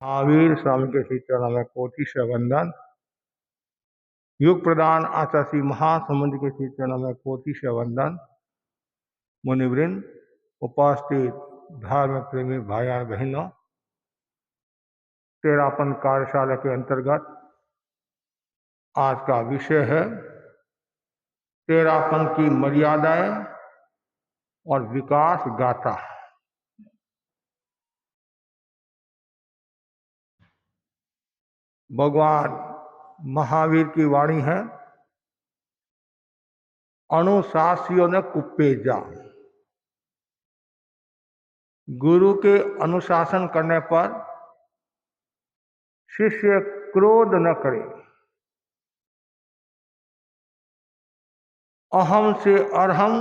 महावीर स्वामी के श्री चरणों में कोटि से वंदन। युग प्रदान आचार्य श्री महासमुद्र के श्री चरणों में कोटि से वंदन। मुनिवृंद, उपस्थित धर्म प्रेमी भाई और बहनों, तेरापन कार्यशाला के अंतर्गत आज का विषय है तेरापन की मर्यादाएं और विकास गाथा। भगवान महावीर की वाणी है, अनुशासियों ने कुप्पेजा। गुरु के अनुशासन करने पर शिष्य क्रोध न करे। अहम से अरहम,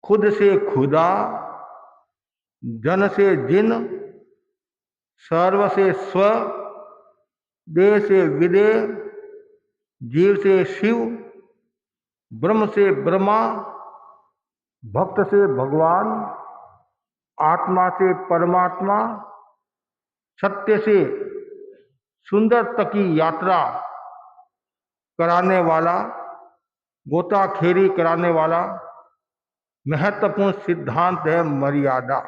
खुद से खुदा, जन से जिन, सर्व से स्व, देह से विदेह, जीव से शिव, ब्रह्म से ब्रह्मा, भक्त से भगवान, आत्मा से परमात्मा, सत्य से सुंदर तक की यात्रा कराने वाला, गोताखेरी कराने वाला महत्वपूर्ण सिद्धांत है मर्यादा।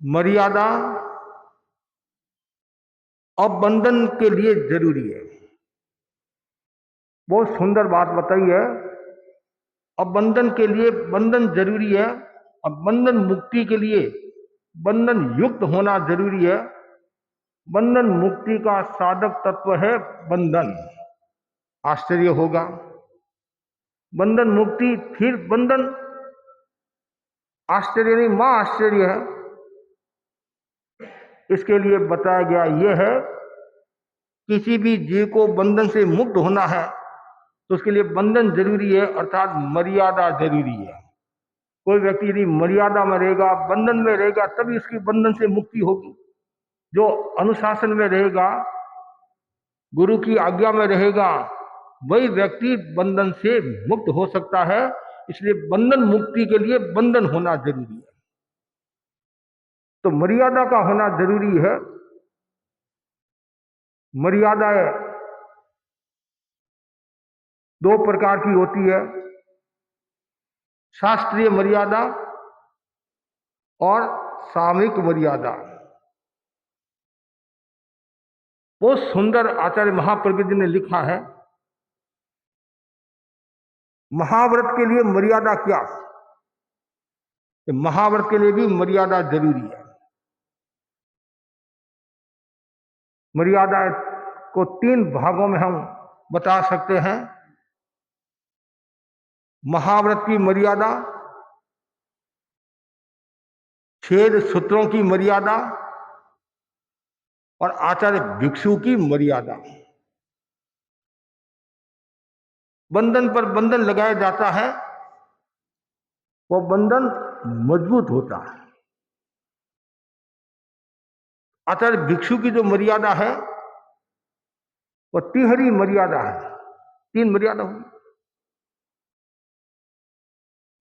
मर्यादा अब बंधन के लिए जरूरी है। बहुत सुंदर बात बताई है। अब बंधन के लिए बंधन जरूरी है। अब बंधन मुक्ति के लिए बंधन युक्त होना जरूरी है। बंधन मुक्ति का साधक तत्व है बंधन। आश्चर्य होगा, बंधन मुक्ति फिर बंधन, आश्चर्य नहीं, मां आश्चर्य है। इसके लिए बताया गया यह है, किसी भी जीव को बंधन से मुक्त होना है तो उसके लिए बंधन जरूरी है, अर्थात मर्यादा जरूरी है। कोई व्यक्ति यदि मर्यादा में रहेगा, बंधन में रहेगा, तभी उसकी बंधन से मुक्ति होगी। जो अनुशासन में रहेगा, गुरु की आज्ञा में रहेगा, वही व्यक्ति बंधन से मुक्त हो सकता है। इसलिए बंधन मुक्ति के लिए बंधन होना जरूरी है। तो मर्यादा का होना जरूरी है। मर्यादाएं दो प्रकार की होती है, शास्त्रीय मर्यादा और सामयिक मर्यादा। बहुत सुंदर आचार्य महाप्रज्ञ जी ने लिखा है, महाव्रत के लिए मर्यादा क्या? महाव्रत के लिए भी मर्यादा जरूरी है। मर्यादा को तीन भागों में हम बता सकते हैं। महाव्रत की मर्यादा, छेद सूत्रों की मर्यादा और आचार्य भिक्षु की मर्यादा। बंधन पर बंधन लगाया जाता है, वो बंधन मजबूत होता है। आचार्य भिक्षु की जो मर्यादा है वो तिहरी मर्यादा है। तीन मर्यादा हुई।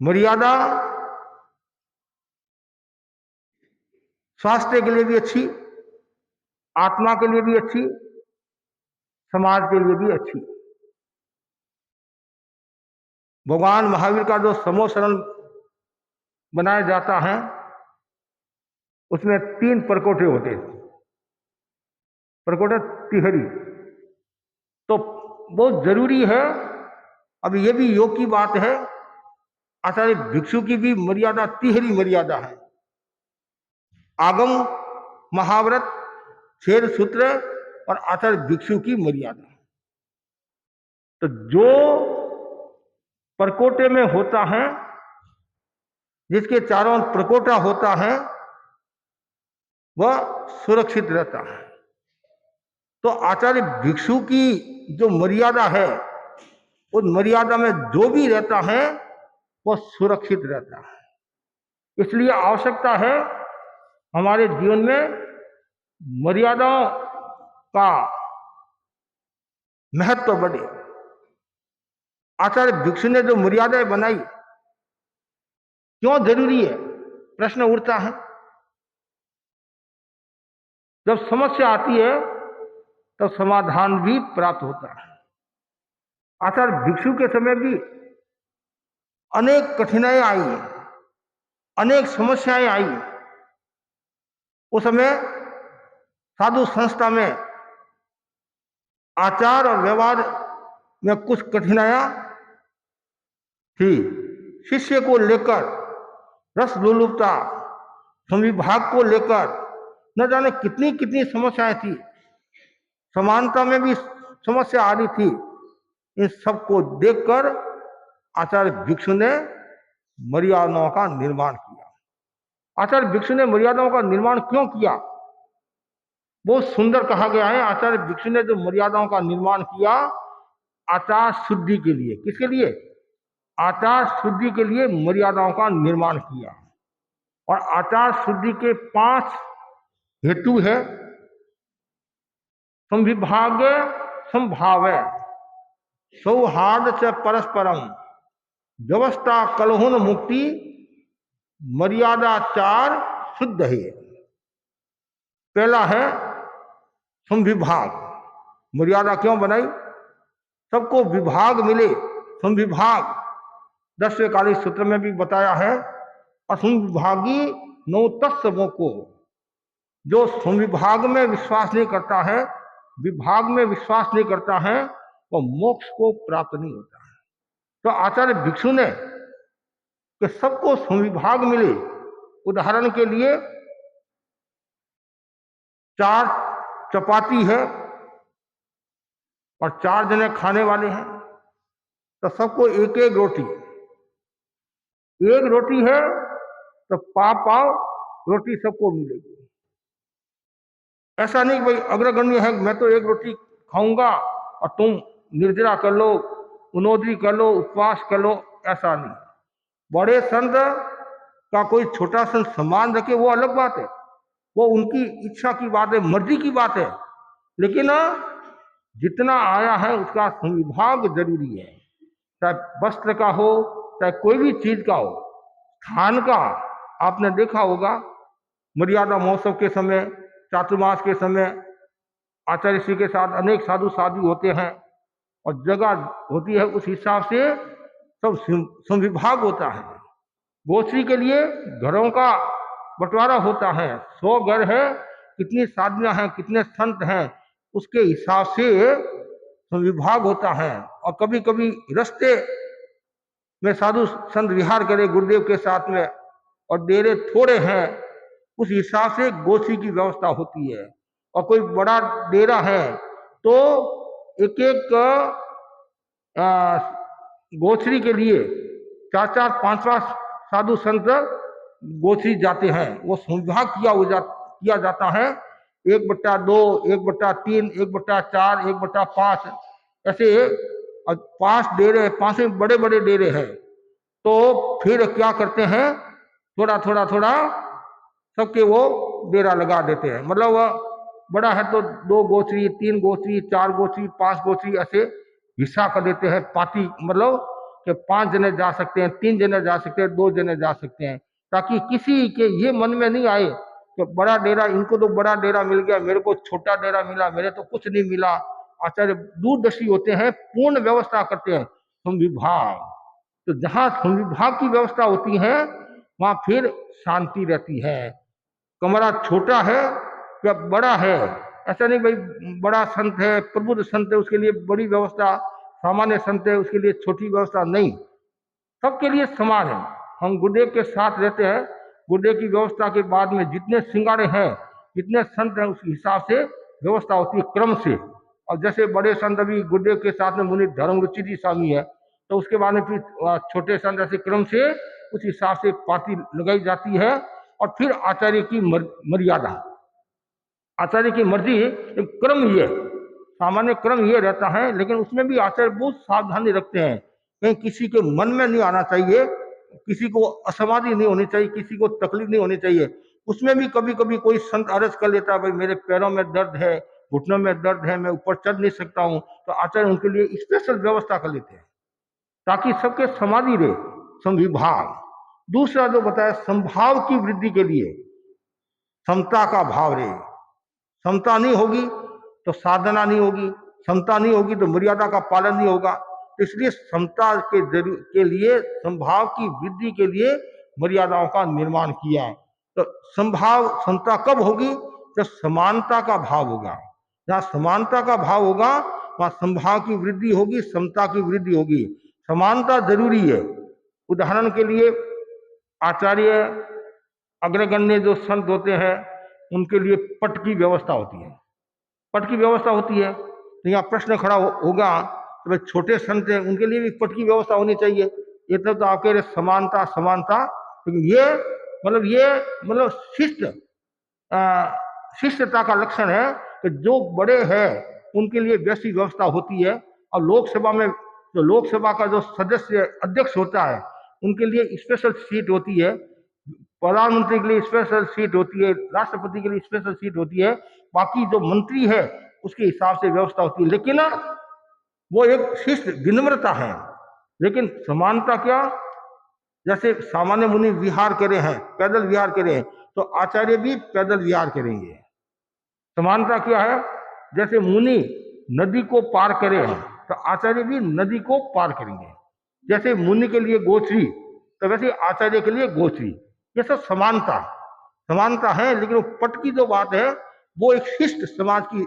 मर्यादा स्वास्थ्य के लिए भी अच्छी, आत्मा के लिए भी अच्छी, समाज के लिए भी अच्छी। भगवान महावीर का जो समोशरण बनाया जाता है उसमें तीन परकोटे होते हैं। परकोटे तिहरी तो बहुत जरूरी है। अब ये भी योग की बात है, आचार्य भिक्षु की भी मर्यादा तिहरी मर्यादा है। आगम, महाव्रत, छेद सूत्र और आचार्य भिक्षु की मर्यादा। तो जो परकोटे में होता है, जिसके चारों परकोटा होता है, वह सुरक्षित रहता है। तो आचार्य भिक्षु की जो मर्यादा है, उस मर्यादा में जो भी रहता है वह सुरक्षित रहता है। इसलिए आवश्यकता है हमारे जीवन में मर्यादाओं का महत्व बढ़े। आचार्य भिक्षु ने जो मर्यादाएं बनाई, क्यों जरूरी है, प्रश्न उठता है। जब समस्या आती है तब समाधान भी प्राप्त होता है। आचार्य भिक्षु के समय भी अनेक कठिनाइयां आई, अनेक समस्याएं आई। उस समय साधु संस्था में आचार और व्यवहार में कुछ कठिनाइयां थी। शिष्य को लेकर रस लोलुपता, संविभाग को लेकर न जाने कितनी कितनी समस्याएं थी। समानता में भी समस्या आ रही थी। इन सबको देखकर आचार्य भिक्षु ने मर्यादाओं का निर्माण किया। आचार्य भिक्षु ने मर्यादाओं का निर्माण क्यों किया? बहुत सुंदर कहा गया है। आचार्य भिक्षु ने जो मर्यादाओं का निर्माण किया, आचार शुद्धि के लिए। किसके लिए? आचार शुद्धि के लिए मर्यादाओं का निर्माण किया। और आचार शुद्धि के 5 हेतु है। संविभाग संभाव, सौहार्द च परस्परम, व्यवस्था कलहोन मुक्ति, मर्यादाचार शुद्ध है। पहला है संविभाग। मर्यादा क्यों बनाई? सबको विभाग मिले, संविभाग। 10वें काली सूत्र में भी बताया है, असंविभागी नौ तत्समों को। जो संविभाग में विश्वास नहीं करता है, विभाग में विश्वास नहीं करता है, वह मोक्ष को प्राप्त नहीं होता है। तो आचार्य भिक्षु ने कि सबको संविभाग मिले। उदाहरण के लिए 4 चपाती है और 4 जने खाने वाले हैं, तो सबको एक एक रोटी। एक रोटी है तो पाव रोटी सबको मिलेगी। ऐसा नहीं भाई अग्रगण्य है, मैं तो एक रोटी खाऊंगा और तुम निर्जरा कर लो, उनोदरी कर लो, उपवास कर लो, ऐसा नहीं। बड़े संत का कोई छोटा संत सम्मान रखे वो अलग बात है, वो उनकी इच्छा की बात है, मर्जी की बात है। लेकिन जितना आया है उसका संविभाग जरूरी है। चाहे वस्त्र का हो, चाहे कोई भी चीज का हो, खान का। आपने देखा होगा मर्यादा महोत्सव के समय, चातुर्मास के समय आचार्य श्री के साथ अनेक साधु साधु होते हैं और जगह होती है, उस हिसाब से सब संविभाग होता है। गोश्री के लिए घरों का बंटवारा होता है। 100 घर है, कितनी साधुयां हैं, कितने संत हैं, उसके हिसाब से संविभाग होता है। और कभी कभी रास्ते में साधु संत विहार करे गुरुदेव के साथ में और डेरे थोड़े हैं, उस हिसाब से गोश्री की व्यवस्था होती है। और कोई बड़ा डेरा है तो एक एक गोश्री के लिए 4-4, 5-5 साधु संत गोश्री जाते हैं। वो संविभाग किया जाता है। 1/2, 1/3, 1/4, 1/5, ऐसे 5 डेरे, 5 बड़े बड़े डेरे हैं। तो फिर क्या करते हैं, थोड़ा थोड़ा थोड़ा सबके वो डेरा लगा देते हैं। मतलब बड़ा है तो 2 गोश्री, 3 गोश्री, 4 गोश्री, 5 गोश्री, ऐसे हिस्सा कर देते हैं। पार्टी मतलब कि 5 जने जा सकते हैं, 3 जने जा सकते हैं, 2 जने जा सकते हैं, ताकि किसी के ये मन में नहीं आए कि बड़ा डेरा, इनको तो बड़ा डेरा मिल गया, मेरे को छोटा डेरा मिला, मेरे तो कुछ नहीं मिला। आचार्य दूरदर्शी होते हैं, पूर्ण व्यवस्था करते हैं। संविभाग, तो जहां संविभाग की व्यवस्था होती है वहां फिर शांति रहती है। कमरा छोटा है या बड़ा है, ऐसा नहीं भाई बड़ा संत है, प्रबुद्ध संत है, उसके लिए बड़ी व्यवस्था, सामान्य संत है उसके लिए छोटी व्यवस्था, नहीं, सबके लिए समान है। हम गुरुदेव के साथ रहते हैं, गुरुदेव की व्यवस्था के बाद में जितने सिंगारे हैं, जितने संत हैं, उस हिसाब से व्यवस्था होती है, क्रम से। और जैसे बड़े संत अभी गुरुदेव के साथ में मुनि धर्म रुचि जी स्वामी है, तो उसके बाद में फिर छोटे संत ऐसे क्रम से उस हिसाब से पार्टी लगाई जाती है। और फिर आचार्य की मर्यादा, आचार्य की मर्जी, एक क्रम ये, सामान्य क्रम ये रहता है, लेकिन उसमें भी आचार्य बहुत सावधानी रखते हैं। कहीं किसी के मन में नहीं आना चाहिए, किसी को असमाधि नहीं होनी चाहिए, किसी को तकलीफ नहीं होनी चाहिए। उसमें भी कभी कभी कोई संत अर्ज कर लेता है, भाई मेरे पैरों में दर्द है, घुटनों में दर्द है, मैं ऊपर चढ़ नहीं सकता हूँ, तो आचार्य उनके लिए स्पेशल व्यवस्था कर लेते हैं ताकि सबके समाधि रहे, संविभाग। दूसरा जो बताया, संभाव की वृद्धि के लिए समता का भाव रहे, समता नहीं होगी तो साधना नहीं होगी, समता नहीं होगी तो मर्यादा का पालन नहीं होगा। तो इसलिए समता के लिए, संभाव की वृद्धि के लिए मर्यादाओं का निर्माण किया। तो संभाव समता कब होगी? जब समानता का भाव होगा। जहाँ समानता का भाव होगा वहाँ संभाव की वृद्धि होगी, समता की वृद्धि होगी। समानता जरूरी है। उदाहरण के लिए आचार्य अग्रगण्य जो संत होते हैं उनके लिए पट की व्यवस्था होती है, पट की व्यवस्था होती है। तो यहाँ प्रश्न खड़ा होगा तो भाई छोटे संत हैं उनके लिए भी पट की व्यवस्था होनी चाहिए। ये तो आप कह रहे समानता समानता, लेकिन ये शिष्ट शिष्टता का लक्षण है कि जो बड़े हैं उनके लिए वैसी व्यवस्था होती है। और लोकसभा में जो लोकसभा का जो सदस्य अध्यक्ष होता है उनके लिए स्पेशल सीट होती है, प्रधानमंत्री के लिए स्पेशल सीट होती है, राष्ट्रपति के लिए स्पेशल सीट होती है, बाकी जो मंत्री है उसके हिसाब से व्यवस्था होती है। लेकिन वो एक शिष्ट विनम्रता है। लेकिन समानता क्या? जैसे सामान्य मुनि विहार करे हैं, पैदल विहार करे हैं, तो आचार्य भी पैदल विहार करेंगे। समानता क्या है? जैसे मुनि नदी को पार करे हैं तो आचार्य भी नदी को पार करेंगे। जैसे मुनि के लिए गोचरी तो वैसे आचार्य के लिए गोचरी। ये सब समानता समानता है। लेकिन वो पट की जो बात है वो एक शिष्ट समाज की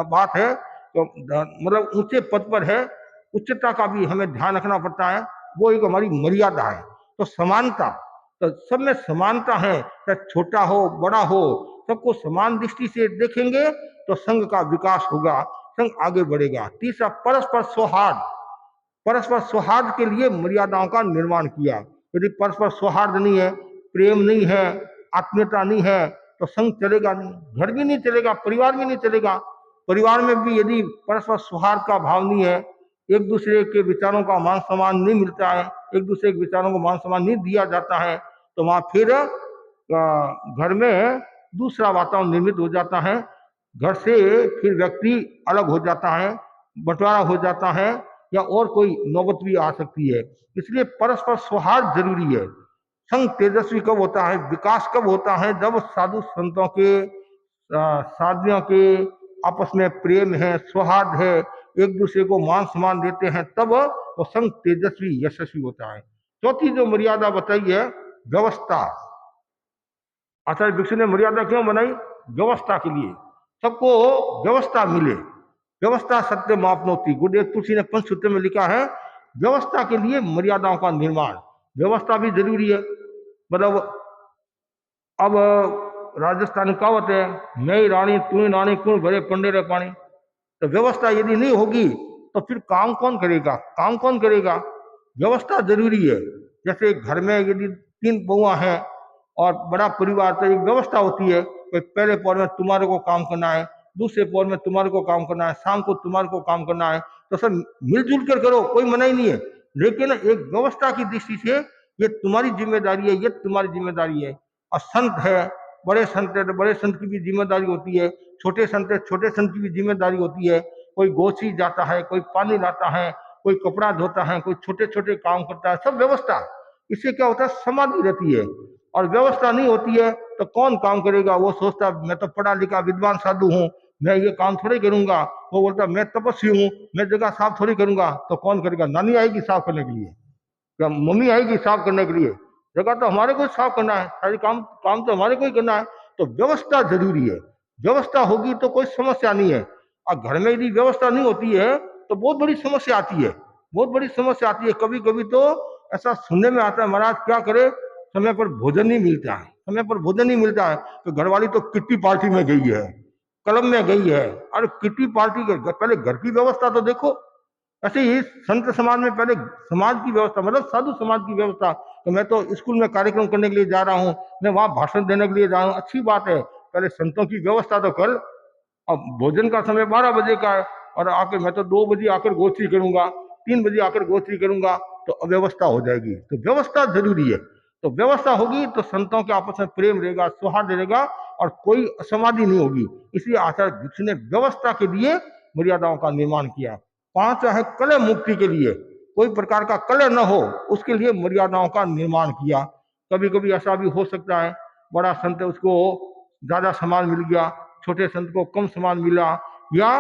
बात है। तो मतलब ऊंचे पद पर है, उच्चता का भी हमें ध्यान रखना पड़ता है, वो एक हमारी मर्यादा है। तो समानता, तो सब में समानता है, चाहे छोटा हो बड़ा हो, सबको समान दृष्टि से देखेंगे तो संघ का विकास होगा, संघ आगे बढ़ेगा। तीसरा, परस्पर सौहार्द। परस्पर सौहार्द के लिए मर्यादाओं का निर्माण किया। यदि परस्पर सौहार्द नहीं है, प्रेम नहीं है, आत्मीयता नहीं है तो संघ चलेगा नहीं, घर भी नहीं चलेगा, परिवार भी नहीं चलेगा। परिवार में भी यदि परस्पर सौहार्द का भाव नहीं है, एक दूसरे के विचारों का मान सम्मान नहीं मिलता है, एक दूसरे के विचारों को मान सम्मान नहीं दिया जाता है, तो वहां फिर घर में दूसरा वातावरण निर्मित हो जाता है। घर से फिर व्यक्ति अलग हो जाता है, बंटवारा हो जाता है, या और कोई नौबत भी आ सकती है। इसलिए परस्पर सौहार्द जरूरी है। संघ तेजस्वी कब होता है, विकास कब होता है? जब साधु संतों के साधुओं के आपस में प्रेम है, सौहार्द है, एक दूसरे को मान सम्मान देते हैं, तब वो संघ तेजस्वी यशस्वी होता है। चौथी जो मर्यादा बताई है, व्यवस्था। आचार्य भिक्षु ने मर्यादा क्यों बनाई? व्यवस्था के लिए, सबको व्यवस्था मिले। व्यवस्था सत्य मापनोति, गुरुदेव तुलसी ने पंचसूत्र में लिखा है, व्यवस्था के लिए मर्यादाओं का निर्माण। व्यवस्था भी जरूरी है। मतलब अब राजस्थान की कहावत है, मैं ही रानी तू ही रानी, कौन भरे पंडे रे पानी। तो व्यवस्था यदि नहीं होगी तो फिर काम कौन करेगा? काम कौन करेगा? व्यवस्था जरूरी है। जैसे घर में यदि 3 बहुआ हैं और बड़ा परिवार, तो एक व्यवस्था होती है, कोई पहले पौर में तुम्हारे को काम करना है, दूसरे पौर में तुम्हारे को काम करना है, शाम को तुम्हारे को काम करना है, तो सब मिलजुल कर करो, कोई मना ही नहीं है। लेकिन एक व्यवस्था की दृष्टि से ये तुम्हारी जिम्मेदारी है, ये तुम्हारी जिम्मेदारी है। और संत है, बड़े संत है तो बड़े संत की भी जिम्मेदारी होती है, छोटे संत है छोटे संत की भी जिम्मेदारी होती है। कोई गोची जाता है, कोई पानी लाता है, कोई कपड़ा धोता है, कोई छोटे छोटे काम करता है, सब व्यवस्था। इससे क्या होता है? समाधि रहती है। और व्यवस्था नहीं होती है तो कौन काम करेगा? वो सोचता मैं तो पढ़ा लिखा विद्वान साधु हूँ, मैं ये काम थोड़ी करूंगा। वो बोलता मैं तपस्वी हूँ, मैं जगह साफ थोड़ी करूंगा। तो कौन करेगा? नानी आएगी साफ करने के लिए, क्या मम्मी आएगी साफ करने के लिए? जगह तो हमारे को ही साफ करना है, सारी काम काम तो हमारे को ही करना है। तो व्यवस्था जरूरी है। व्यवस्था होगी तो कोई समस्या नहीं है। और घर में यदि व्यवस्था नहीं होती है तो बहुत बड़ी समस्या आती है, बहुत बड़ी समस्या आती है। कभी कभी तो ऐसा सुनने में आता है, महाराज क्या करे, समय पर भोजन नहीं मिलता है, समय पर भोजन नहीं मिलता है। तो घरवाली तो किट्टी पार्टी में गई है, क्लब में गई है। अरे किट्टी पार्टी के पहले घर की व्यवस्था तो देखो। ऐसे ही संत समाज में पहले समाज की व्यवस्था, मतलब साधु समाज की व्यवस्था। तो मैं तो स्कूल में कार्यक्रम करने के लिए जा रहा हूँ, मैं वहां भाषण देने के लिए जा रहा हूँ, अच्छी बात है, पहले संतों की व्यवस्था तो कर। अब भोजन का समय 12 बजे का है और आकर मैं तो 2 बजे आकर गोष्ठी करूंगा, 3 बजे आकर गोष्ठी करूंगा, तो अव्यवस्था हो जाएगी। तो व्यवस्था जरूरी है। तो व्यवस्था होगी तो संतों के आपस में प्रेम रहेगा, सौहार्द रहेगा और कोई असमाधि नहीं होगी। इसलिए आचार्य भिक्षु ने व्यवस्था के लिए मर्यादाओं का निर्माण किया। 5 है कलह मुक्ति के लिए, कोई प्रकार का कलह न हो उसके लिए मर्यादाओं का निर्माण किया। कभी कभी ऐसा भी हो सकता है, बड़ा संत है उसको ज्यादा सामान मिल गया, छोटे संत को कम सम्मान मिला, या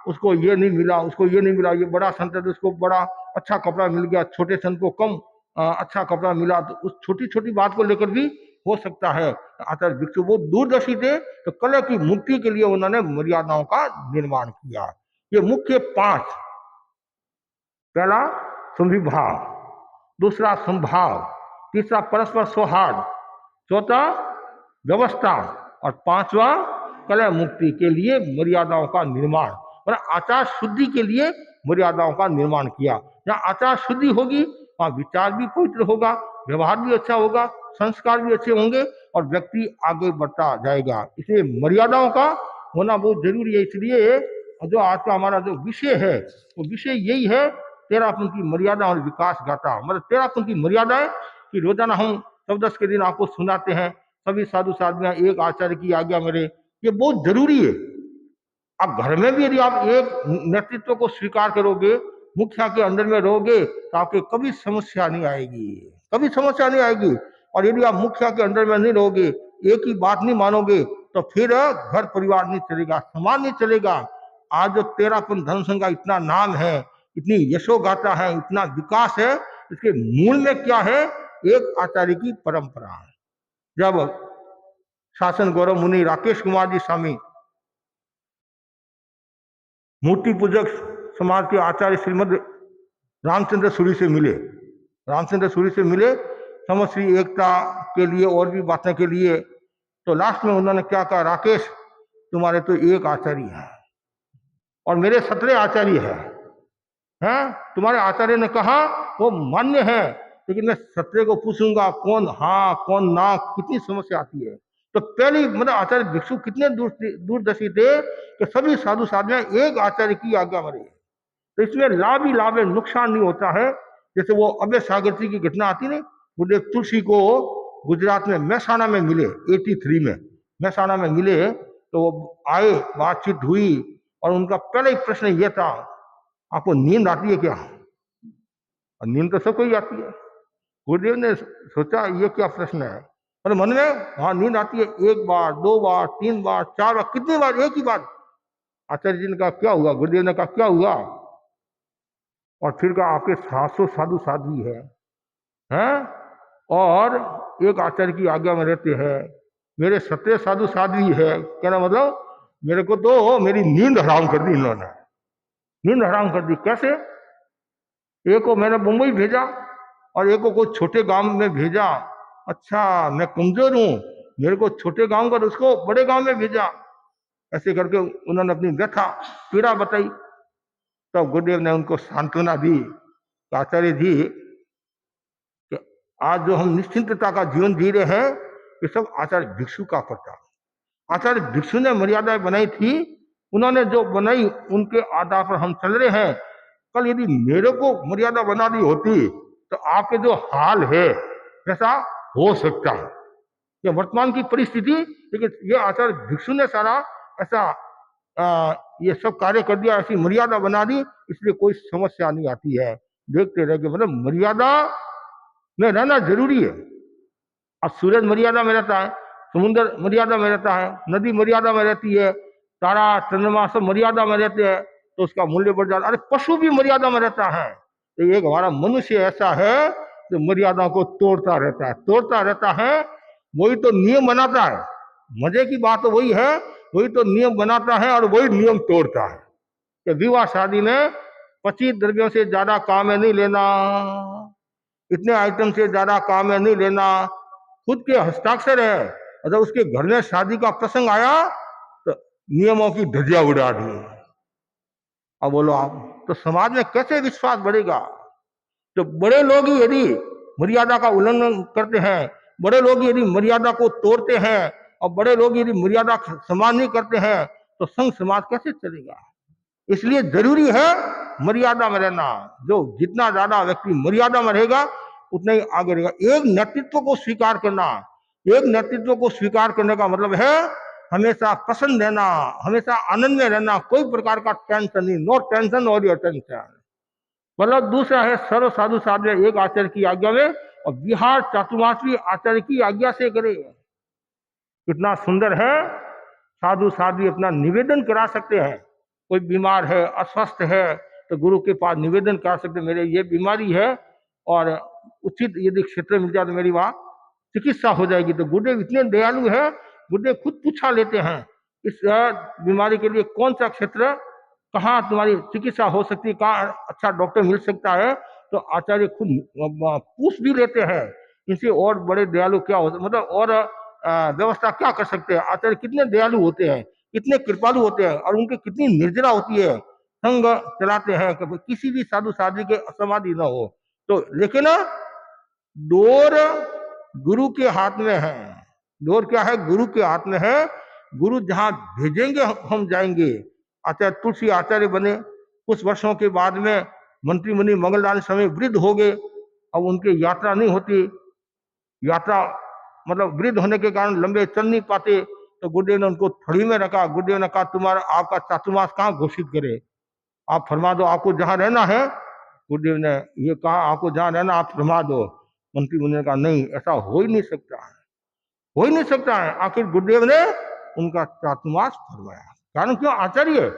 उसको ये नहीं मिला, उसको ये नहीं मिला, ये बड़ा संत है तो उसको बड़ा अच्छा कपड़ा मिल गया, छोटे संत को कम अच्छा कपड़ा मिला, तो उस छोटी छोटी बात को लेकर भी हो सकता है। आचार्य भिक्षु बहुत दूरदर्शी थे, तो कलह की मुक्ति के लिए उन्होंने मर्यादाओं का निर्माण किया। ये मुख्य 5, पहला संविभाव, दूसरा संभाव, तीसरा परस्पर सौहार्द, चौथा व्यवस्था, और 5वां कलह मुक्ति के लिए मर्यादाओं का निर्माण, मतलब आचार शुद्धि के लिए मर्यादाओं का निर्माण किया। जहाँ आचार शुद्धि होगी वहाँ विचार भी पवित्र होगा, व्यवहार भी अच्छा होगा, संस्कार भी अच्छे होंगे और व्यक्ति आगे बढ़ता जाएगा। इसलिए मर्यादाओं का होना बहुत जरूरी है। इसलिए जो आज का हमारा जो विषय है वो विषय यही है, तेरापन की मर्यादा और विकास गाथा। मतलब तेरापन की मर्यादा है कि रोजाना हम 14 के दिन आपको सुनाते हैं, सभी साधु साधियां एक आचार्य की आज्ञा में रहे, ये बहुत जरूरी है। अब घर में भी यदि आप एक नेतृत्व को स्वीकार करोगे, मुखिया के अंदर में रहोगे, तो आपके कभी समस्या नहीं आएगी, कभी समस्या नहीं आएगी। और यदि आप मुखिया के अंदर में नहीं रहोगे, एक ही बात नहीं मानोगे, तो फिर घर परिवार नहीं चलेगा, समाज नहीं चलेगा। आज जो तेरापन धर्म संघ का इतना नाम है, इतनी यशोगाथा है, इतना विकास है, इसके मूल में क्या है? एक आचार्य की परंपरा है। जब शासन गौरव मुनि राकेश कुमार जी स्वामी मूर्ति पूजक समाज के आचार्य श्रीमद रामचंद्र सूरी से मिले, रामचंद्र सूरी से मिले समश्री एकता के लिए और भी बातें के लिए, तो लास्ट में उन्होंने क्या कहा? राकेश, तुम्हारे तो एक आचार्य है और मेरे 17 आचार्य हैं। तुम्हारे आचार्य ने कहा वो मान्य है, लेकिन मैं 17 को पूछूंगा कौन हाँ कौन ना, कितनी समस्या आती है। तो पहली मतलब आचार्य भिक्षु कितने दूरदर्शी थे कि सभी साधु साधियां एक आचार्य की आज्ञा में रहे। तो इसमें लाभ ही लाभ है, नुकसान नहीं होता है। जैसे वो अभय सागर जी की घटना आती नहीं, गुरुदेव तुलसी को गुजरात में महसाणा में मिले, 83 में महसाणा में मिले, तो वो आए, बातचीत हुई और उनका पहला ही प्रश्न यह था, आपको नींद आती है क्या? और नींद तो सबको ही आती है। गुरुदेव ने सोचा ये क्या प्रश्न है, मतलब मन में हाँ नींद आती है, 1 बार 2 बार 3 बार 4 बार, कितनी बार? एक ही बार। आचार्य जी ने कहा क्या हुआ? गुरुदेव ने कहा क्या हुआ? और फिर कहा आपके 700 साधु साध्वी हैं और एक आचार्य की आज्ञा में रहते हैं, मेरे 17 साधु साध्वी है। कहना मतलब मेरे को तो मेरी नींद हराम कर दी इन्होंने, नींद हराम कर दी। कैसे? एक को मैंने मुंबई भेजा और एक को कोई छोटे गांव में भेजा। अच्छा मैं कमजोर हूं, मेरे को छोटे गांव का, उसको बड़े गांव में भेजा। ऐसे करके उन्होंने अपनी व्यथा पीड़ा बताई। तब गुरुदेव ने उनको सांत्वना दी, आचार्य जी कि आज जो हम निश्चिंतता का जीवन जी रहे हैं, ये सब आचार्य भिक्षु का प्रताप। आचार्य भिक्षु ने मर्यादाएं बनाई थी, उन्होंने जो बनाई उनके आधार पर हम चल रहे हैं। कल यदि मेरे को मर्यादा बना दी होती तो आपके जो हाल है ऐसा हो सकता है। ये वर्तमान की परिस्थिति, लेकिन ये आचार्य भिक्षु ने सारा ऐसा ये सब कार्य कर दिया, ऐसी मर्यादा बना दी, इसलिए कोई समस्या नहीं आती है। देखते रह, मतलब मर्यादा में रहना जरूरी है। अब सूरज मर्यादा में रहता है, समुद्र मर्यादा में रहता है, नदी मर्यादा में रहती है, तारा चंद्रमा सब मर्यादा में रहते हैं, तो उसका मूल्य बढ़ जाता है। अरे पशु भी मर्यादा में रहता है, तो एक हमारा मनुष्य ऐसा है जो मर्यादा को तोड़ता रहता है। वही तो नियम बनाता है। मजे की बात तो वही है, वही तो नियम बनाता है और वही नियम तोड़ता है कि विवाह शादी में 25 द्रव्यों से ज्यादा काम में नहीं लेना, इतने आइटम से ज्यादा काम में नहीं लेना, खुद के हस्ताक्षर है। अगर उसके घर में शादी का प्रसंग आया तो नियमों की धज्जियां उड़ा दी। अब बोलो आप, तो समाज में कैसे विश्वास बढ़ेगा? तो बड़े लोग ही यदि मर्यादा का उल्लंघन करते हैं, बड़े लोग यदि मर्यादा को तोड़ते हैं और बड़े लोग यदि मर्यादा सम्मान नहीं करते हैं, तो संघ समाज कैसे चलेगा? इसलिए जरूरी है मर्यादा में रहना। जो जितना ज्यादा व्यक्ति मर्यादा में रहेगा उतना ही आगे रहेगा। एक नेतृत्व को स्वीकार करना, एक नेतृत्व को स्वीकार करने का मतलब है हमेशा प्रसन्न रहना, हमेशा आनंद में रहना, कोई प्रकार का टेंशन नहीं, नो टेंशन और योर टेंशन। मतलब दूसरा है सर्व साधु साध्य एक आचार्य की आज्ञा में, और विहार चातुर्मासी आचार्य की आज्ञा से करे। कितना सुंदर है। साधु साध्वी अपना निवेदन करा सकते हैं। कोई बीमार है, अस्वस्थ है, तो गुरु के पास निवेदन करा सकते हैं, मेरे ये बीमारी है और उचित यदि क्षेत्र मिल जाए तो मेरी वहाँ चिकित्सा हो जाएगी। तो गुरुदेव इतने दयालु है, गुरुदेव खुद पूछा लेते हैं इस बीमारी के लिए कौन सा क्षेत्र, कहाँ तुम्हारी चिकित्सा हो सकती है, कहाँ अच्छा डॉक्टर मिल सकता है। तो आचार्य खुद पूछ भी लेते हैं इनसे, और बड़े दयालु क्या हो, मतलब और व्यवस्था क्या कर सकते हैं। आचार्य कितने दयालु होते हैं, कितने कृपालु होते हैं, और उनकी कितनी निर्जरा होती है, संग चलाते हैं कि किसी भी साधु साध्वी के असमाधि न हो। तो लेकिन डोर गुरु के हाथ में है। डोर क्या है? गुरु के हाथ में है। गुरु जहां भेजेंगे हम जाएंगे। आचार्य तुलसी आचार्य बने, कुछ वर्षों के बाद में मंत्री मुनि मंगलदान समय वृद्ध हो गए, अब उनकी यात्रा नहीं होती, यात्रा मतलब वृद्ध होने के कारण लंबे चल नहीं पाते। तो गुरुदेव ने उनको थड़ी में रखा। गुरुदेव ने कहा तुम्हारा आपका चातुर्मास कहाँ घोषित करे, आप फरमा दो, आपको जहां रहना है। गुरुदेव ने ये कहा आपको जहां रहना आप फरमा दो। मंत्री मुनि ने कहा नहीं, ऐसा हो ही नहीं सकता है, हो ही नहीं सकता है। आखिर गुरुदेव ने उनका चातुर्मास फरमाया। कारण क्यों? आचार्य,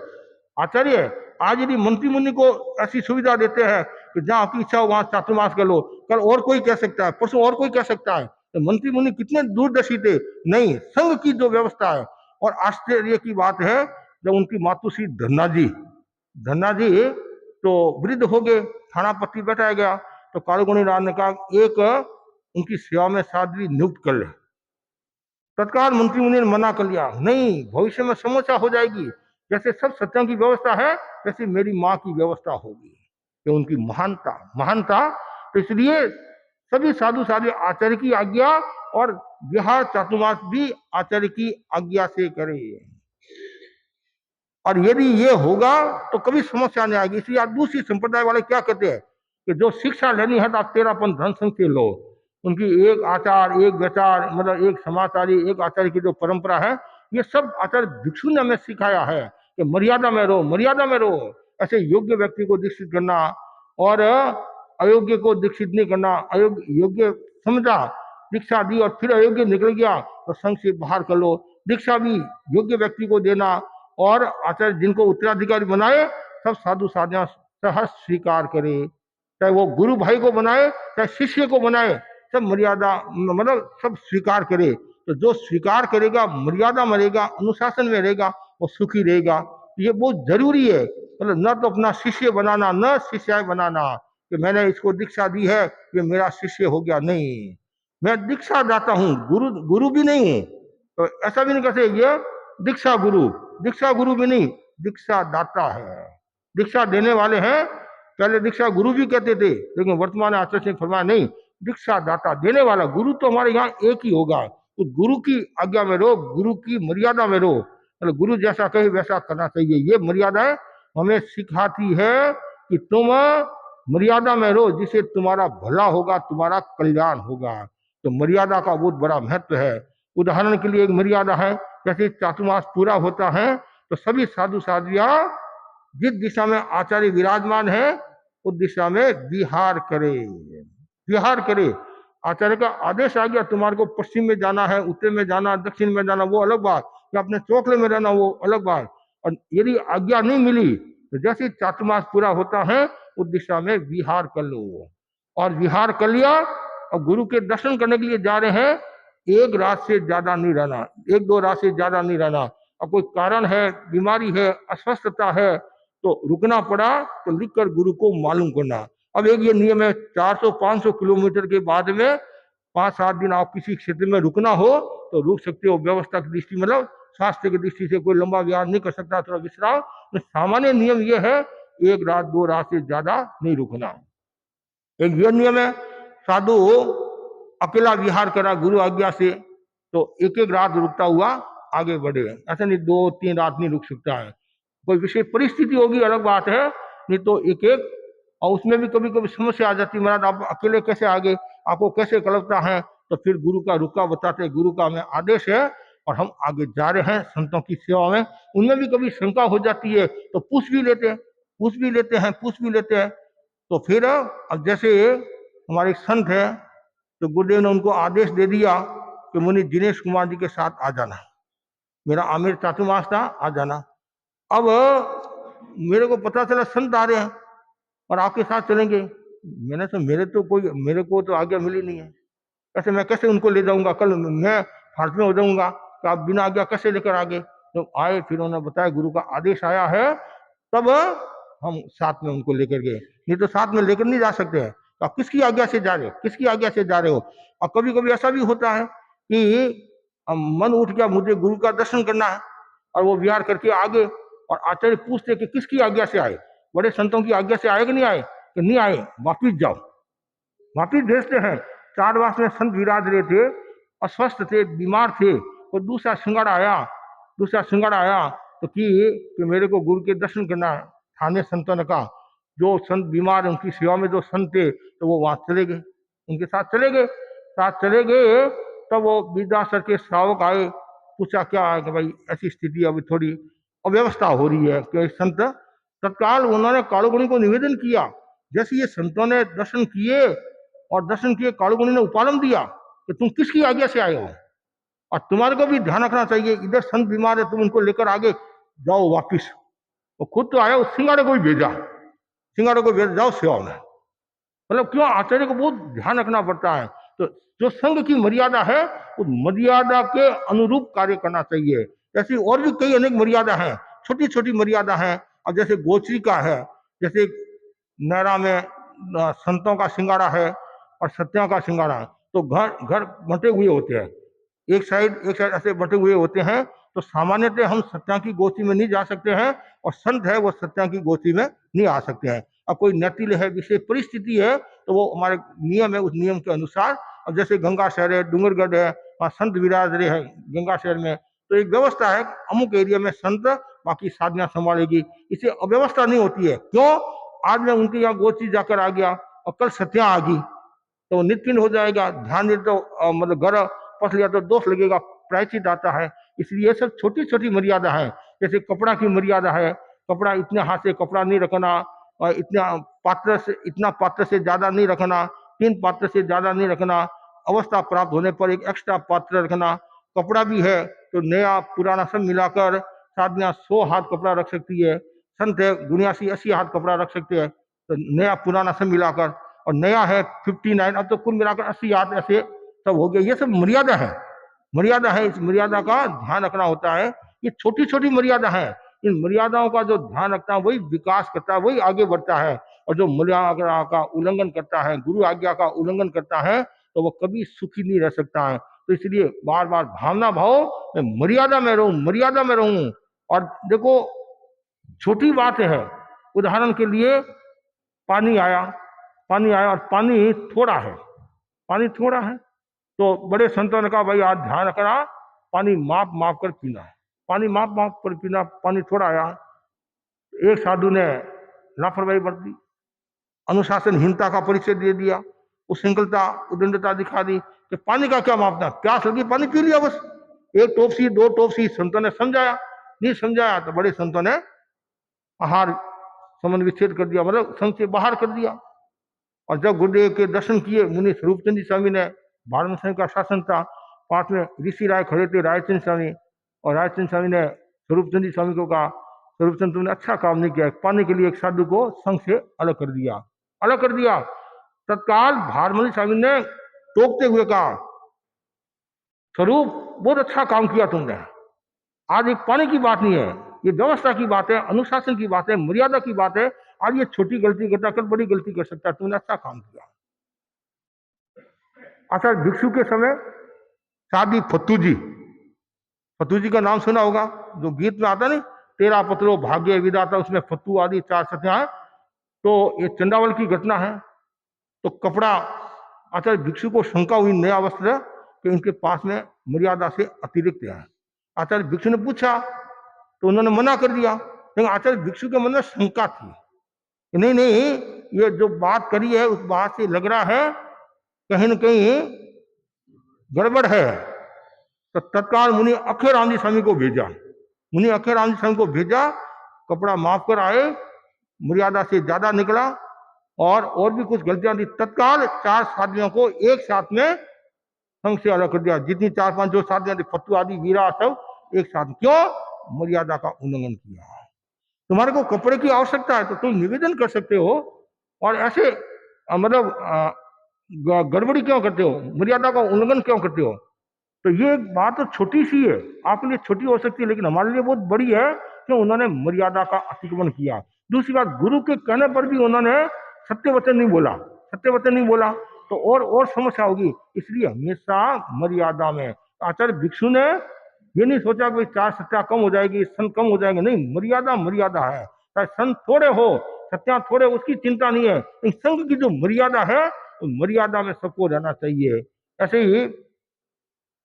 आचार्य आज यदि मंत्री मुनि को ऐसी सुविधा देते हैं कि जहां आपकी इच्छा हो वहां चातुर्मास कर लो, कल और कोई कह सकता है, परसों और कोई कह सकता है, तो मंत्री मुनि कितने दूरदर्शी थे। नहीं, संघ की जो व्यवस्था है। और आश्चर्य की बात है, जब उनकी मातुश्री धन्ना जी तो वृद्ध हो गए, थानापति बैठाया गया, तो कालगुणी राज ने कहा एक उनकी सेवा में साध्वी नियुक्त कर ले। तत्काल मंत्री मुनि ने मना कर लिया, नहीं, भविष्य में समस्या हो जाएगी। जैसे सब सत्यों की व्यवस्था है वैसे मेरी माँ की व्यवस्था होगी। ये उनकी महानता, महानता। तो इसलिए सभी साधु साधु आचार्य की आज्ञा और विहार चातुर्मास भी आचार्य की आज्ञा से करे। और यदि ये होगा तो कभी समस्या नहीं आएगी। इसलिए दूसरी संप्रदाय वाले क्या कहते हैं कि जो शिक्षा लेनी है तो आप तेरापन धन संघ से लो। उनकी एक आचार, एक विचार, मतलब एक समाचारी, एक आचार्य की जो परंपरा है, ये सब आचार्य भिक्षु ने हमें सिखाया है कि मर्यादा में रहो, मर्यादा में रहो। ऐसे योग्य व्यक्ति को दीक्षित करना और अयोग्य को दीक्षित नहीं करना। अयोग्य योग्य समझा, दीक्षा दी और फिर अयोग्य निकल गया तो संघ से बाहर कर लो। दीक्षा भी योग्य व्यक्ति को देना और आचार्य जिनको उत्तराधिकारी बनाए सब साधु साधियां सहर्ष स्वीकार करे। चाहे वो गुरु भाई को बनाए चाहे शिष्य को बनाए, सब मर्यादा मतलब सब स्वीकार करे। तो जो स्वीकार करेगा, मर्यादा में रहेगा, अनुशासन में रहेगा, वो सुखी रहेगा। ये बहुत जरूरी है। मतलब न तो अपना शिष्य बनाना, न शिष्य बनाना कि मैंने इसको दीक्षा दी है ये मेरा शिष्य हो गया। नहीं, मैं दीक्षा दाता हूँ, गुरु भी नहीं हूँ। तो ऐसा भी नहीं कहते ये दीक्षा गुरु भी नहीं, दीक्षा दाता है। दीक्षा देने वाले हैं। पहले दीक्षा गुरु भी कहते थे, लेकिन वर्तमान आचार्य ने फरमाया नहीं, दीक्षा दाता, देने वाला। गुरु तो हमारे यहाँ एक ही होगा। उस गुरु की आज्ञा में रहो, गुरु की मर्यादा में रहो। मतलब गुरु जैसा कहे वैसा करना चाहिए। ये मर्यादाएं हमें सिखाती है कि तुम मर्यादा में रहो, जिससे तुम्हारा भला होगा, तुम्हारा कल्याण होगा। तो मर्यादा का बहुत बड़ा महत्व है। उदाहरण के लिए एक मर्यादा है, जैसे चातुर्मास पूरा होता है तो सभी साधु साध्वियां जिस दिशा में आचार्य विराजमान है उस दिशा में विहार करे, विहार करे। आचार्य का आदेश आ गया तुम्हारे को पश्चिम में जाना है, उत्तर में जाना, दक्षिण में जाना, वो अलग बात, या अपने चौकले में रहना, वो अलग बात। और यदि आज्ञा नहीं मिली तो जैसे चातुर्मास पूरा होता है उस दिशा में विहार कर लो। और विहार कर लिया और गुरु के दर्शन करने के लिए जा रहे हैं, एक रात से ज्यादा नहीं रहना, एक दो रात से ज्यादा नहीं रहना। अब कोई कारण है, बीमारी है, अस्वस्थता है तो रुकना पड़ा तो लिखकर गुरु को मालूम करना। अब एक ये नियम है, 400-500 किलोमीटर के बाद में 5-7 दिन आप किसी क्षेत्र में रुकना हो तो रुक सकते हो। व्यवस्था की दृष्टि मतलब स्वास्थ्य की दृष्टि से कोई लंबा विहार नहीं कर सकता, थोड़ा विश्राम। तो सामान्य नियम यह है, एक रात 2 रात से ज्यादा नहीं रुकना। एक ये नियम है। साधु अकेला विहार करा गुरु आज्ञा से तो एक एक रात रुकता हुआ आगे बढ़े। ऐसा नहीं 2-3 रात नहीं रुक सकता है। कोई विशेष परिस्थिति होगी अलग बात है, नहीं तो एक एक। और उसमें भी कभी कभी समस्या आ जाती है, महाराज आप अकेले कैसे आगे, आपको कैसे कल्पता है। तो फिर गुरु का रुका बताते, गुरु का हमें आदेश है और हम आगे जा रहे हैं संतों की सेवा में। उनमें भी कभी शंका हो जाती है तो पूछ भी लेते हैं, पूछ भी लेते हैं, पूछ भी लेते हैं। तो फिर अब जैसे हमारे संत है तो गुरुदेव ने उनको आदेश दे दिया कि मुनि दिनेश कुमार जी के साथ आ जाना। मेरा आमिर चातुर्मास था, आ जाना। अब मेरे को पता चला संत आ रहे हैं और आपके साथ चलेंगे। मैंने तो मेरे को तो आज्ञा मिली नहीं है, ऐसे मैं कैसे उनको ले जाऊंगा, कल मैं फांस में हो जाऊंगा, तो आप बिना आज्ञा कैसे लेकर आगे। तो आए, फिर उन्होंने बताया गुरु का आदेश आया है, तब हम साथ में उनको लेकर गए, नहीं तो साथ में लेकर नहीं जा सकते हैं। तो आप किसकी आज्ञा से जा रहे हो, किसकी आज्ञा से जा रहे हो। और कभी कभी ऐसा भी होता है कि मन उठ गया, मुझे गुरु का दर्शन करना है, और वो विहार करके आगे, और आचार्य पूछते कि किसकी आज्ञा से आए, बड़े संतों की आज्ञा से आए कि नहीं आए, कि नहीं आए, वापिस जाओ। वापिस भेजते हैं। चारवास में संत विराज रहे थे, अस्वस्थ थे, बीमार थे, और दूसरा सिंगाड़ा आया तो कि मेरे को गुरु के दर्शन करना है। थाने संतों ने कहा जो संत बीमार है उनकी सेवा में जो संत थे, तो वो वहां चले गए, उनके साथ चले गए। तब वो विद्यासर के श्रावक आए, पूछा क्या है, कि भाई ऐसी स्थिति अभी थोड़ी अव्यवस्था हो रही है, कि संत तत्काल उन्होंने कालुगुणी को निवेदन किया। जैसे ये संतों ने दर्शन किए, और दर्शन किए, कालुगुणी ने उपालम दिया कि तुम किसकी आज्ञा से आए हो, और तुम्हारे को भी ध्यान रखना चाहिए, इधर संत बीमार है, तुम उनको लेकर आगे जाओ वापिस। वो खुद तो आया, उस सिंगाड़े को भी भेजा, जाओ सेवा में। मतलब क्यों, आचार्य को बहुत ध्यान रखना पड़ता है। तो जो संघ की मर्यादा है, उस मर्यादा के अनुरूप कार्य करना चाहिए। ऐसी और भी कई अनेक मर्यादा हैं, छोटी छोटी मर्यादा है। अब जैसे गोचरी का है, जैसे नैरा में संतों का सिंगाड़ा है और सत्या का सिंगाड़ा है, तो घर घर बंटे हुए होते हैं, एक साइड ऐसे बंटे हुए होते हैं। तो सामान्यतः हम सत्या की गोची में नहीं जा सकते हैं, और संत है वो सत्या की गोची में नहीं आ सकते हैं। अब कोई नतिल है, विशेष परिस्थिति है, तो वो हमारे नियम है, उस नियम के अनुसार। अब जैसे गंगा शहर है, डूंगरगढ़ है, वहाँ संत विराज रहे हैं गंगा शहर में, तो एक व्यवस्था है, अमुक एरिया में संत बाकी साधना संभालेगी, इसे अव्यवस्था नहीं होती है। क्यों, आज मैं उनके यहाँ गोची जाकर आ गया और कल सत्या आ गई, तो नित्य हो जाएगा, ध्यान दे तो मतलब घर पस लिया तो दोष लगेगा, प्रायश्चित आता है। इसलिए सब छोटी छोटी मर्यादा है। जैसे कपड़ा की मर्यादा है, कपड़ा इतने हाथ से कपड़ा नहीं रखना, और इतना पात्र से ज्यादा नहीं रखना, 3 पात्र से ज्यादा नहीं रखना, अवस्था प्राप्त होने पर एक एक्स्ट्रा पात्र रखना। कपड़ा भी है तो नया पुराना सब मिलाकर साधना 100 हाथ कपड़ा रख सकती है, संत है 79-80 हाथ कपड़ा रख सकते हैं, तो नया पुराना सब मिलाकर। और नया है 59, अब तो कुल मिलाकर 80 हाथ ऐसे सब हो गया। ये सब मर्यादा है, इस मर्यादा का ध्यान रखना होता है। ये छोटी छोटी मर्यादा है, इन मर्यादाओं का जो ध्यान रखता है वही विकास करता है, वही आगे बढ़ता है। और जो मर्यादा का उल्लंघन करता है, गुरु आज्ञा का उल्लंघन करता है, तो वो कभी सुखी नहीं रह सकता है। तो इसलिए बार बार भावना भाव, मैं मर्यादा में रहूं। और देखो, छोटी बात है, उदाहरण के लिए पानी आया और पानी थोड़ा है, तो बड़े संतों ने कहा भाई आज ध्यान रखना, पानी माप कर पीना है, माप कर पीना, पानी थोड़ा आया। एक साधु ने लापरवाही बरत दी, अनुशासनहीनता का परिचय दे दिया, उच्छृंखलता उदंडता दिखा दी कि पानी का क्या मापना, प्यास लगी पानी पी लिया बस, 1 टोपसी 2 टोपसी। संतों ने समझाया, नहीं समझाया तो बड़े संतों ने आहार संबंध विच्छेद कर दिया, मतलब संघ से बाहर कर दिया। और जब गुरुदेव के दर्शन किए, मुनि स्वरूपचंद स्वामी ने, भारत संघ का शासन था, पास में ऋषि राय खड़े थे, रायचंद स्वामी, और रायचंद स्वामी ने स्वरूपचंद स्वामी को कहा, स्वरूपचंद तुमने अच्छा काम नहीं किया, पाने के लिए एक साधु को संघ से अलग कर दिया। तत्काल भारमणि स्वामी ने टोकते हुए कहा, स्वरूप बहुत अच्छा काम किया तुमने, आज एक पाने की बात नहीं है, ये व्यवस्था की बात है, अनुशासन की बात है, मर्यादा की बात है। आज ये छोटी गलती करता, कल बड़ी गलती कर सकता है, तुमने अच्छा काम किया। अच्छा, भिक्षु के समय साधी फत्तू जी का नाम सुना होगा, जो गीत में आता नहीं, 13 पत्रों भाग्य विधाता, उसमें फत्तू आदि 4 सत्या है। तो ये चंडावल की घटना है। तो कपड़ा, आचार्य भिक्षु को शंका हुई, नया वस्त्र कि इनके पास में मर्यादा से अतिरिक्त है। आचार्य भिक्षु ने पूछा तो उन्होंने मना कर दिया, लेकिन आचार्य भिक्षु के मन में शंका थी, नहीं, ये जो बात करी है उस बात से लग रहा है कहीं न कहीं गड़बड़ है। तो तत्काल मुनि अक्षराम जी स्वामी को भेजा, कपड़ा माफ कर आए, मर्यादा से ज्यादा निकला, और भी कुछ गलतियां थी। तत्काल 4 साधियों को एक साथ में संघ से अलग कर दिया, जितनी 4-5 जो साधियां थी, फत्तू आदि वीरा सब एक साथ। क्यों? मर्यादा का उल्लंघन किया। तुम्हारे को कपड़े की आवश्यकता है तो तुम निवेदन कर सकते हो, और ऐसे मतलब गड़बड़ी क्यों करते हो, मर्यादा का उल्लंघन क्यों करते हो? तो ये एक बात तो छोटी सी है, आपके लिए छोटी हो सकती है, लेकिन हमारे लिए बहुत बड़ी है कि उन्होंने मर्यादा का अतिक्रमण किया। दूसरी बात, गुरु के कहने पर भी उन्होंने सत्य वचन नहीं बोला, सत्य वचन नहीं बोला तो और समस्या होगी। इसलिए हमेशा मर्यादा में। आचार्य भिक्षु ने ये नहीं सोचा कि चार सत्या कम हो जाएगी, संत कम हो जाएंगे, नहीं, मर्यादा मर्यादा है। चाहे संत थोड़े हो, सत्या थोड़े, उसकी चिंता नहीं है, संघ की जो मर्यादा है तो मर्यादा में सबको रहना चाहिए। ऐसे ही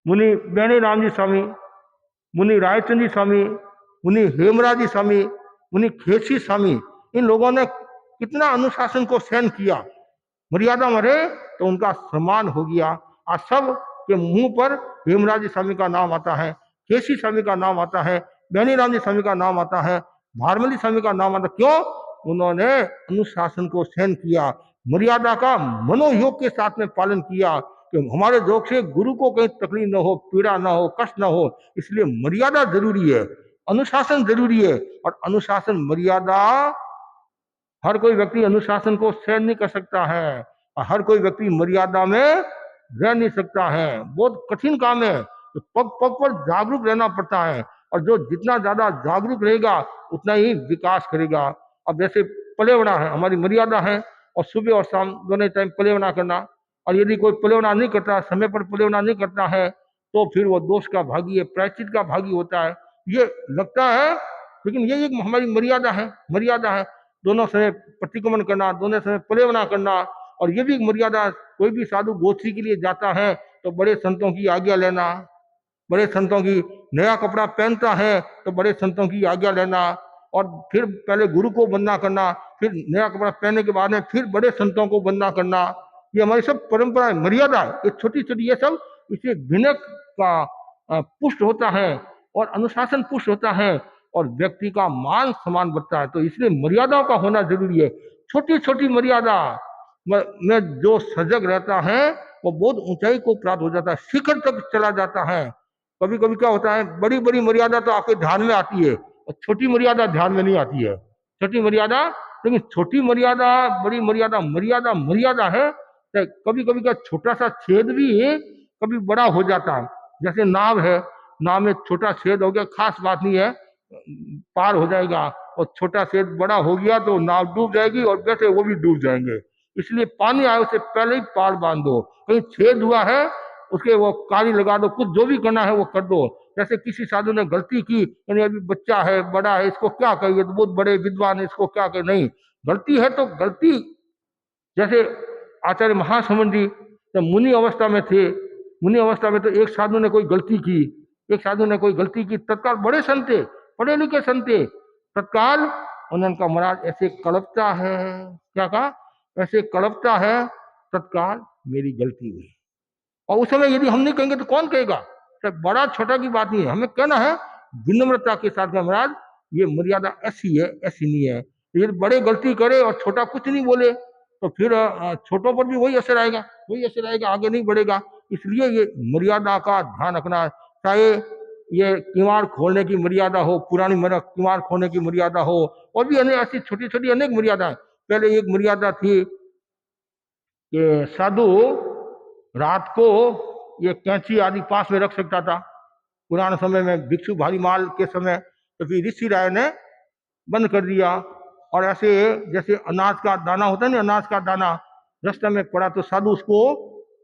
मुनि बेणी राम जी स्वामी, मुनि रायचंद जी स्वामी, मुनि हेमराज जी स्वामी, मुनि खेसी स्वामी, इन लोगों ने कितना अनुशासन को सहन किया। मर्यादा में रहे तो उनका सम्मान हो गया। आज सब के मुंह पर हेमराज जी स्वामी का नाम आता है, केसी स्वामी का नाम आता है, बेनी राम जी स्वामी का नाम आता है, भारमली स्वामी का नाम आता है। क्यों? उन्होंने अनुशासन को सहन किया, मर्यादा का मनोयोग के साथ में पालन किया कि हमारे जोग से गुरु को कहीं तकलीफ न हो, पीड़ा न हो, कष्ट न हो। इसलिए मर्यादा जरूरी है, अनुशासन जरूरी है। और अनुशासन मर्यादा, हर कोई व्यक्ति अनुशासन को सहन नहीं कर सकता है, और हर कोई व्यक्ति मर्यादा में रह नहीं सकता है। बहुत कठिन काम है, तो पग पग पर जागरूक रहना पड़ता है, और जो जितना ज्यादा जागरूक रहेगा उतना ही विकास करेगा। अब जैसे पलेवना है, हमारी मर्यादा है, और सुबह और शाम दोनों टाइम पलेवना करना। और यदि कोई पलेवना नहीं करता, समय पर पलेवना नहीं करता है, तो फिर वो दोष का भागी है, प्रायश्चित का भागी होता है। ये लगता है, लेकिन ये एक हमारी मर्यादा है, मर्यादा है। दोनों समय प्रतिक्रमण करना, दोनों समय पलेवना करना। और ये भी मर्यादा, कोई भी साधु गोष्ठी के लिए जाता है तो बड़े संतों की आज्ञा लेना, बड़े संतों की, नया कपड़ा पहनता है तो बड़े संतों की आज्ञा लेना, और फिर पहले गुरु को वंदना करना, फिर नया कपड़ा पहनने के बाद में फिर बड़े संतों को वंदना करना। ये हमारी सब परंपरा है, मर्यादा, ये छोटी छोटी, ये सब इसे विनय का पुष्ट होता है, और अनुशासन पुष्ट होता है, और व्यक्ति का मान सम्मान बढ़ता है। तो इसलिए मर्यादाओं का होना जरूरी है। छोटी छोटी मर्यादा में जो सजग रहता है वो बहुत ऊंचाई को प्राप्त हो जाता है, शिखर तक चला जाता है। कभी कभी क्या होता है, बड़ी बड़ी मर्यादा तो आपके ध्यान में आती है, और छोटी मर्यादा ध्यान में नहीं आती है। छोटी मर्यादा, लेकिन छोटी मर्यादा, बड़ी मर्यादा, मर्यादा मर्यादा है। तो कभी कभी का छोटा सा छेद भी कभी बड़ा हो जाता है। जैसे नाव है, नाव में छोटा छेद हो गया, खास बात नहीं है, पार हो जाएगा। और छोटा छेद बड़ा हो गया तो नाव डूब जाएगी, और बैठे वो भी डूब जाएंगे। इसलिए पानी आए उससे पहले ही पार बांध दो। कहीं छेद हुआ है उसके वो कारी लगा दो, कुछ जो भी करना है वो कर दो। जैसे किसी साधु ने गलती की, यानी अभी बच्चा है, बड़ा है, इसको क्या कहिए, तो बहुत बड़े विद्वान है, इसको क्या कहे, नहीं, गलती है तो गलती। जैसे आचार्य महासमंद जी जब मुनि अवस्था में थे, मुनि अवस्था में तो एक साधु ने कोई गलती की, एक साधु ने कोई गलती की, तत्काल बड़े संते, पढ़े लिखे संते, तत्काल उन्होंने कहा, महाराज ऐसे कल्पता है, क्या कहा, ऐसे कल्पता है, तत्काल मेरी गलती हुई। और उस समय यदि हम नहीं कहेंगे तो कौन कहेगा? तो बड़ा छोटा की बात नहीं है, हमें कहना है विनम्रता के साथ, महाराज ये मर्यादा ऐसी है, ऐसी नहीं है। यदि बड़े गलती करे और छोटा कुछ नहीं बोले तो फिर छोटों पर भी वही असर आएगा, वही असर आएगा, आगे नहीं बढ़ेगा। इसलिए ये मर्यादा का ध्यान रखना, चाहे ये किवाड़ खोलने की मर्यादा हो, पुरानी किवाड़ खोलने की मर्यादा हो, और भी अनेक ऐसी छोटी छोटी अनेक मर्यादा। पहले एक मर्यादा थी कि साधु रात को ये कैंची आदि पास में रख सकता था। पुराने समय में भिक्षु भारी माल के समय तो फिर ऋषि राय ने बंद कर दिया। और ऐसे जैसे अनाज का दाना होता है ना, अनाज का दाना रास्ते में पड़ा तो साधु उसको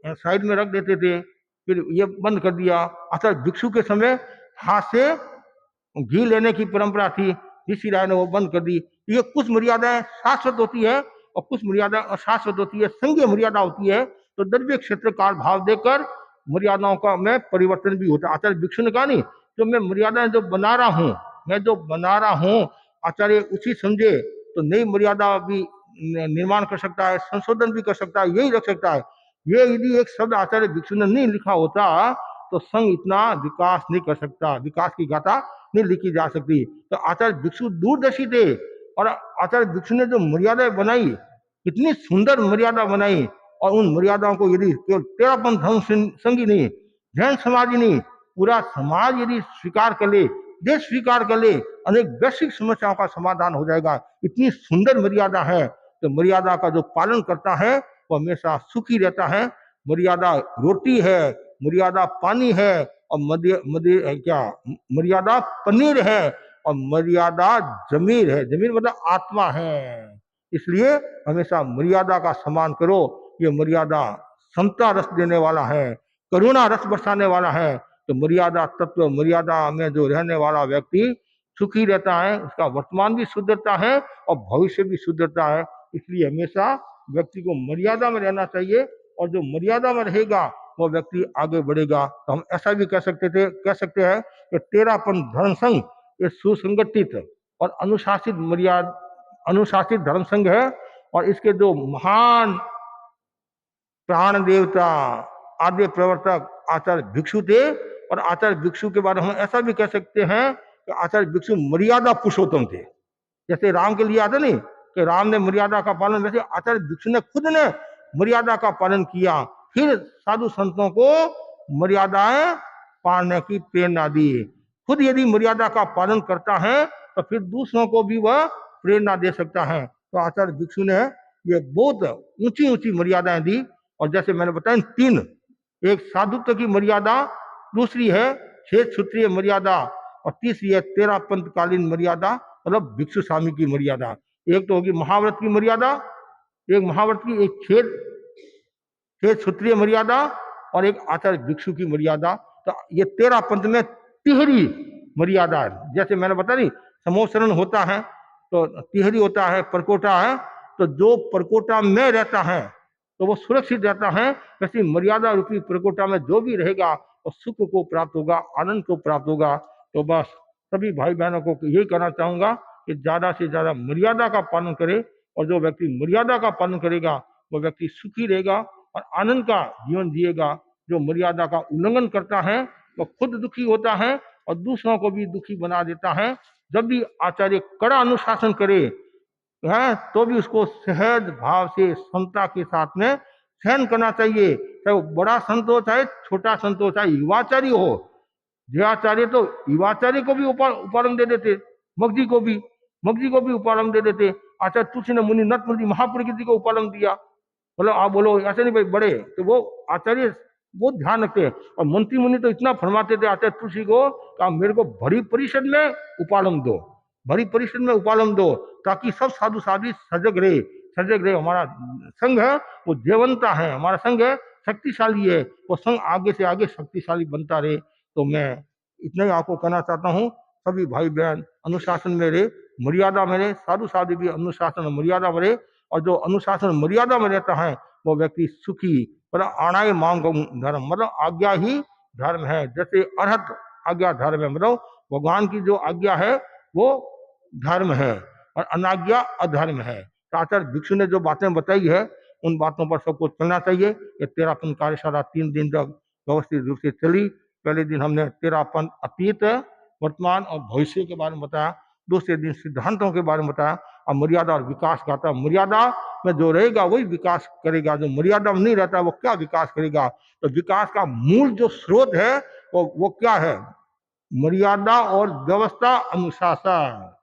साइड में रख देते थे, फिर ये बंद कर दिया। अच्छा, भिक्षु के समय हाथ से घी लेने की परंपरा थी, ऋषि राय ने वो बंद कर दी। ये कुछ मर्यादाएं शाश्वत होती है और कुछ मर्यादा अशाश्वत होती है, संघीय मर्यादा होती है। तो द्रव्य क्षेत्र काल भाव देकर मर्यादाओं का में परिवर्तन भी होता है। आचार्य भिक्षु ने कहा नहीं, जो मैं मर्यादाएं जो बना रहा हूँ, मैं जो बना रहा हूँ, आचार्य उसी समझे तो नई मर्यादा भी निर्माण कर सकता है, संशोधन भी कर सकता है, यही रख सकता है। ये यदि एक शब्द आचार्य भिक्षु ने नहीं लिखा होता तो संघ इतना विकास नहीं कर सकता, विकास की गाथा नहीं लिखी जा सकती। तो आचार्य भिक्षु दूरदर्शी थे, और आचार्य भिक्षु ने जो मर्यादाएं बनाई, कितनी सुंदर मर्यादा बनाई। और उन मर्यादाओं को यदि केवल तेरापन धर्म संगी नहीं, जैन समाज नहीं, पूरा समाज यदि स्वीकार कर ले, देश स्वीकार कर ले, अनेक वैश्विक समस्याओं का समाधान हो जाएगा। इतनी सुंदर मर्यादा है। तो मर्यादा का जो पालन करता है वो हमेशा सुखी रहता है। मर्यादा रोटी है, मर्यादा पानी है, और मर्यादा पनीर है, और मर्यादा जमीर है। जमीर मतलब आत्मा है। इसलिए हमेशा मर्यादा का सम्मान करो। ये मर्यादा समता रस देने वाला है, करुणा रस बरसाने वाला है। तो मर्यादा तत्व, मर्यादा में जो रहने वाला व्यक्ति सुखी रहता है, उसका वर्तमान भी सुधरता है और भविष्य भी सुधरता है। इसलिए हमेशा व्यक्ति को मर्यादा में रहना चाहिए, और जो मर्यादा में रहेगा वो व्यक्ति आगे बढ़ेगा। तो हम ऐसा भी कह सकते हैं कि तेरापन धर्म संघ ये सुसंगठित और अनुशासित धर्म संघ है। और इसके जो महान प्राण देवता आद्य प्रवर्तक आचार्य भिक्षु थे, और आचार्य भिक्षु के बारे में हम ऐसा भी कह सकते हैं कि आचार्य भिक्षु मर्यादा पुरुषोत्तम थे। जैसे राम के लिए आता नहीं कि राम ने मर्यादा का पालन, वैसे आचार्य भिक्षु ने खुद ने मर्यादा का पालन किया, फिर साधु संतों को मर्यादाएं पालने की प्रेरणा दी। खुद यदि मर्यादा का पालन करता है तो फिर दूसरों को भी वह प्रेरणा दे सकता है। तो आचार्य भिक्षु ने ये बहुत ऊंची ऊंची मर्यादाएं दी। और जैसे मैंने बताया तीन, एक साधुत्व की मर्यादा, दूसरी है क्षेत्र सूत्रीय मर्यादा, और तीसरी है तेरा पंथकालीन मर्यादा, मतलब भिक्षु स्वामी की मर्यादा। एक तो होगी महाव्रत की मर्यादा, एक महाव्रत की, एक क्षेत्र सूत्रीय मर्यादा, और एक आचार्य भिक्षु की मर्यादा। तो ये 13 पंथ में तिहरी मर्यादा है। जैसे मैंने बताया नहीं, समोसरण होता है तो तिहरी होता है, परकोटा है। तो जो परकोटा में रहता है तो वो सुरक्षित रहता है। वैसे मर्यादा रूपी परकोटा में जो भी रहेगा वो सुख को प्राप्त होगा, आनंद को प्राप्त होगा। तो बस सभी भाई बहनों को यही कहना चाहूंगा कि ज्यादा से ज्यादा मर्यादा का पालन करे, और जो व्यक्ति मर्यादा का पालन करेगा वो व्यक्ति सुखी रहेगा और आनंद का जीवन जिएगा। जो मर्यादा का उल्लंघन करता है वो खुद दुखी होता है और दूसरों को भी दुखी बना देता है। जब भी आचार्य कड़ा अनुशासन करे है तो भी उसको सहज भाव से समता के साथ में सहन करना चाहिए। चाहे वो बड़ा संत हो, चाहे छोटा संत हो, चाहे युवाचार्य हो। जयाचार्य तो युवाचार्य को भी उपारम दे देते, मगजी को भी उपारम दे देते। आचार्य तुलसी ने मुनि नट मुनि महाप्रकृति को उपारम दिया। मतलब आप बोलो ऐसे नहीं भाई बड़े, तो वो आचार्य बहुत ध्यान रखते हैं। और मंत्री मुनि तो इतना फरमाते थे आचार्य तुलसी को कि मेरे को भरी परिषद में उपालम दो, भरी परिषद में उपालम दो, ताकि सब साधु साधु सजग रहे। हमारा संघ है वो जयवंता है, हमारा संघ है शक्तिशाली है, वो संघ आगे से आगे शक्तिशाली बनता रहे। तो मैं इतना ही आपको कहना चाहता हूँ, सभी भाई बहन अनुशासन में रहे, मर्यादा में रहे, साधु साधु भी अनुशासन मर्यादा में रहे। और जो अनुशासन मर्यादा में रहता है वो व्यक्ति सुखी। मतलब आणाय मांग धर्म, मतलब आज्ञा ही धर्म है। जैसे अर्हत आज्ञा धर्म है, मतलब भगवान की जो आज्ञा है वो धर्म है और अनाज्ञा अधर्म है। तो आचार्य भिक्षु ने जो बातें बताई है उन बातों पर सबको चलना चाहिए। ये 13 पंथ कार्यशाला 3 दिन तक व्यवस्थित रूप से चली। पहले दिन हमने 13 पंथ अतीत, वर्तमान और भविष्य के बारे में बताया। दूसरे दिन सिद्धांतों के बारे में बताया और मर्यादा और विकास का था। मर्यादा में जो रहेगा वही विकास करेगा, जो मर्यादा में नहीं रहता वो क्या विकास करेगा। तो विकास का मूल जो स्रोत है वो क्या है? मर्यादा और व्यवस्था अनुशासन।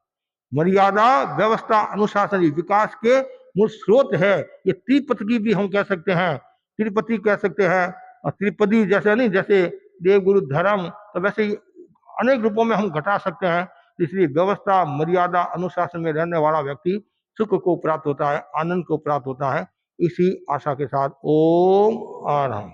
मर्यादा, व्यवस्था, अनुशासन ये विकास के मूल स्रोत है। ये त्रिपति भी हम कह सकते हैं, त्रिपति कह सकते हैं। और त्रिपदी जैसे नहीं, जैसे देव गुरु धर्म, तो वैसे ही अनेक रूपों में हम घटा सकते हैं। इसलिए व्यवस्था, मर्यादा, अनुशासन में रहने वाला व्यक्ति सुख को प्राप्त होता है, आनंद को प्राप्त होता है। इसी आशा के साथ ओम आराम।